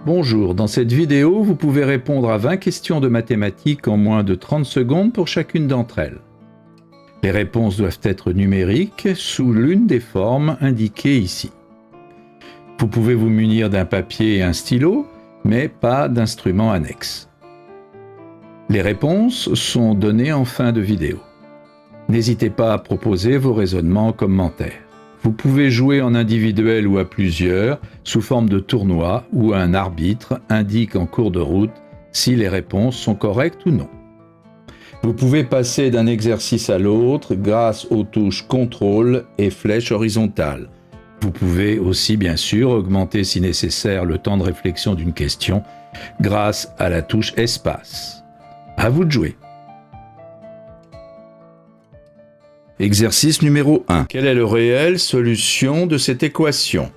Bonjour, dans cette vidéo, vous pouvez répondre à 20 questions de mathématiques en moins de 30 secondes pour chacune d'entre elles. Les réponses doivent être numériques sous l'une des formes indiquées ici. Vous pouvez vous munir d'un papier et un stylo, mais pas d'instrument annexe. Les réponses sont données en fin de vidéo. N'hésitez pas à proposer vos raisonnements en commentaire. Vous pouvez jouer en individuel ou à plusieurs, sous forme de tournoi où un arbitre indique en cours de route si les réponses sont correctes ou non. Vous pouvez passer d'un exercice à l'autre grâce aux touches contrôle et flèche horizontale. Vous pouvez aussi bien sûr augmenter si nécessaire le temps de réflexion d'une question grâce à la touche espace. À vous de jouer. Exercice numéro 1. Quelle est la réelle solution de cette équation?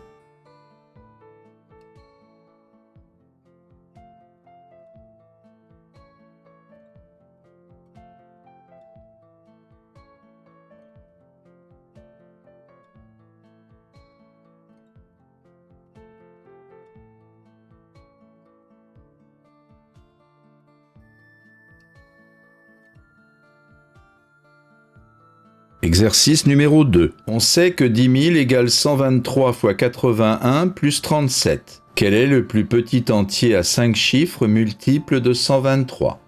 Exercice numéro 2. On sait que 10 000 égale 123 fois 81 plus 37. Quel est le plus petit entier à 5 chiffres multiple de 123?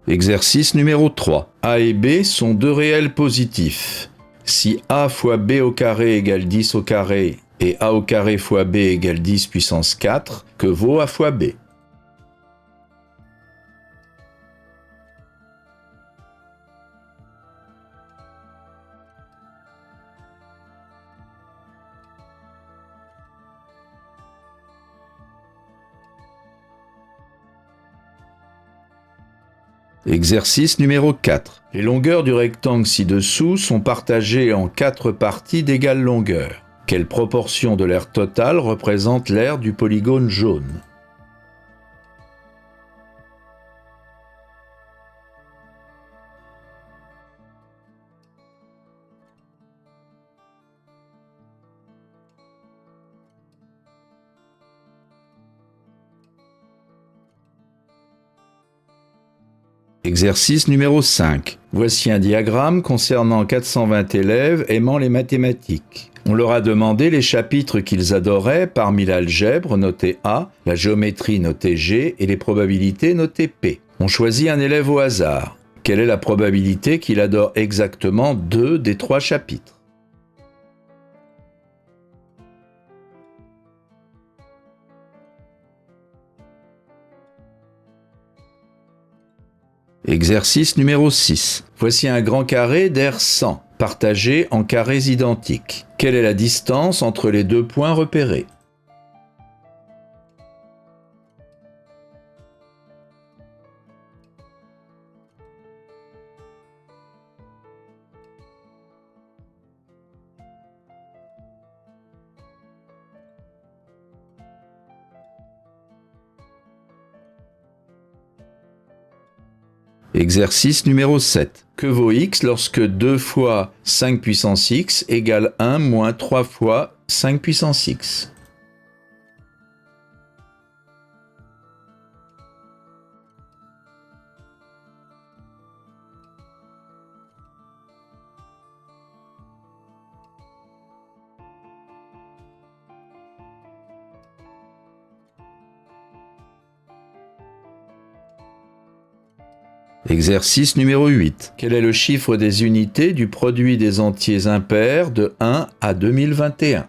Exercice numéro 3. A et B sont deux réels positifs. Si A fois B au carré égale 10 au carré et A au carré fois B égale 10 puissance 4, que vaut A fois B? Exercice numéro 4. Les longueurs du rectangle ci-dessous sont partagées en 4 parties d'égale longueur. Quelle proportion de l'aire totale représente l'aire du polygone jaune? Exercice numéro 5. Voici un diagramme concernant 420 élèves aimant les mathématiques. On leur a demandé les chapitres qu'ils adoraient parmi l'algèbre notée A, la géométrie notée G et les probabilités notées P. On choisit un élève au hasard. Quelle est la probabilité qu'il adore exactement 2 des 3 chapitres? Exercice numéro 6. Voici un grand carré d'aire 100, partagé en carrés identiques. Quelle est la distance entre les deux points repérés? Exercice numéro 7. Que vaut x lorsque 2 fois 5 puissance x égale 1 moins 3 fois 5 puissance x? Exercice numéro 8. Quel est le chiffre des unités du produit des entiers impairs de 1 à 2021?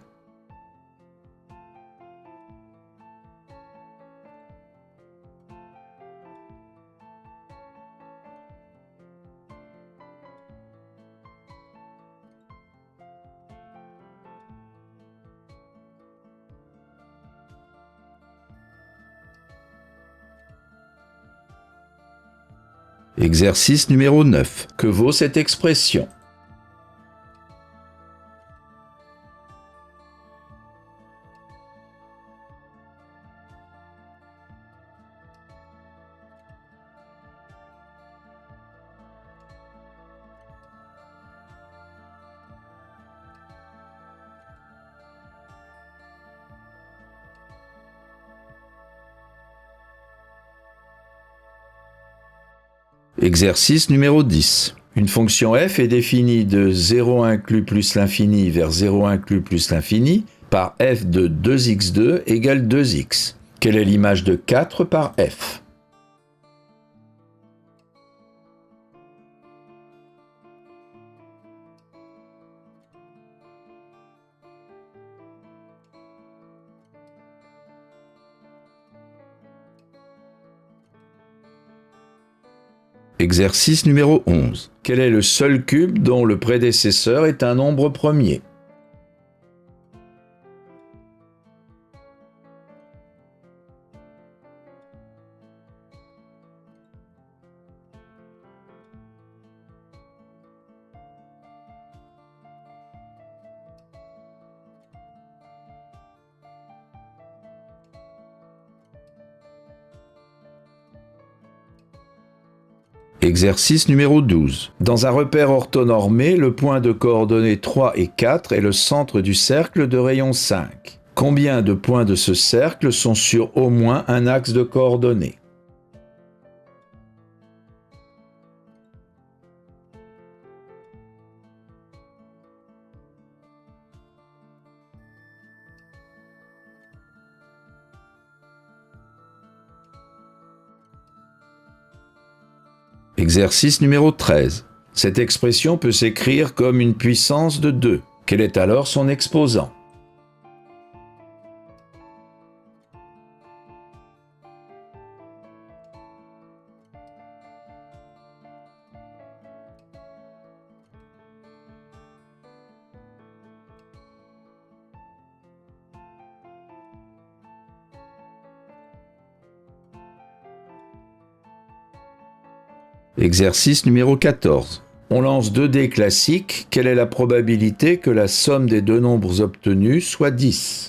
Exercice numéro 9. Que vaut cette expression? Exercice numéro 10. Une fonction f est définie de 0 inclus plus l'infini vers 0 inclus plus l'infini par f de 2x2 égale 2x. Quelle est l'image de 4 par f? Exercice numéro 11. Quel est le seul cube dont le prédécesseur est un nombre premier? Exercice numéro 12. Dans un repère orthonormé, le point de coordonnées 3 et 4 est le centre du cercle de rayon 5. Combien de points de ce cercle sont sur au moins un axe de coordonnées? Exercice numéro 13. Cette expression peut s'écrire comme une puissance de 2. Quel est alors son exposant? Exercice numéro 14. On lance 2 dés classiques. Quelle est la probabilité que la somme des deux nombres obtenus soit 10?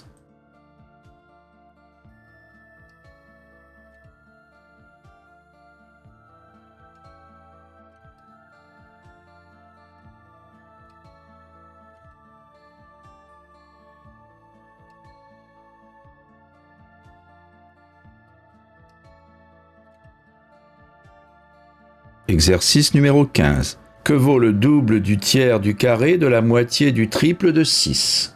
Exercice numéro 15. Que vaut le double du tiers du carré de la moitié du triple de 6?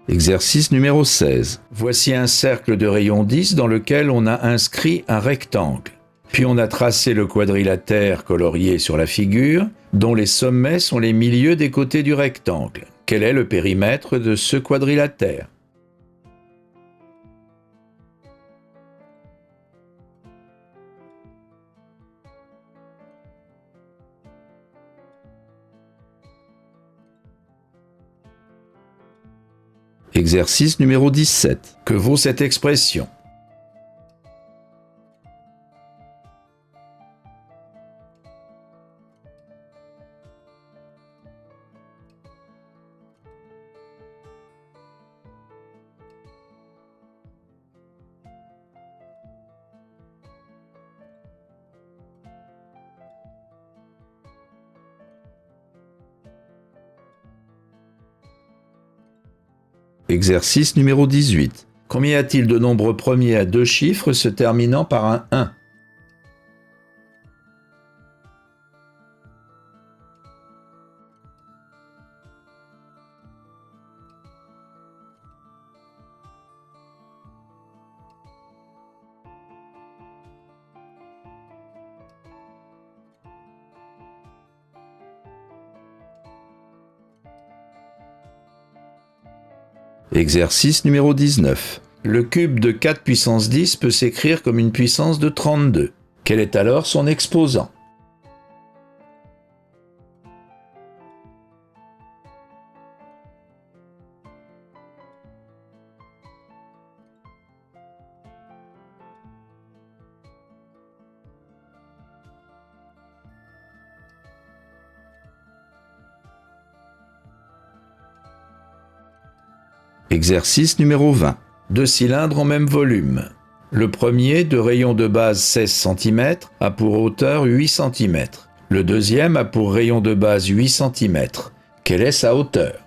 Exercice numéro 16. Voici un cercle de rayon 10 dans lequel on a inscrit un rectangle. Puis on a tracé le quadrilatère colorié sur la figure, dont les sommets sont les milieux des côtés du rectangle. Quel est le périmètre de ce quadrilatère? Exercice numéro 17. Que vaut cette expression? Exercice numéro 18. Combien y a-t-il de nombres premiers à 2 chiffres se terminant par un 1? Exercice numéro 19. Le cube de 4 puissance 10 peut s'écrire comme une puissance de 32. Quel est alors son exposant? Exercice numéro 20. Deux cylindres en même volume. Le premier, de rayon de base 16 cm, a pour hauteur 8 cm. Le deuxième a pour rayon de base 8 cm. Quelle est sa hauteur?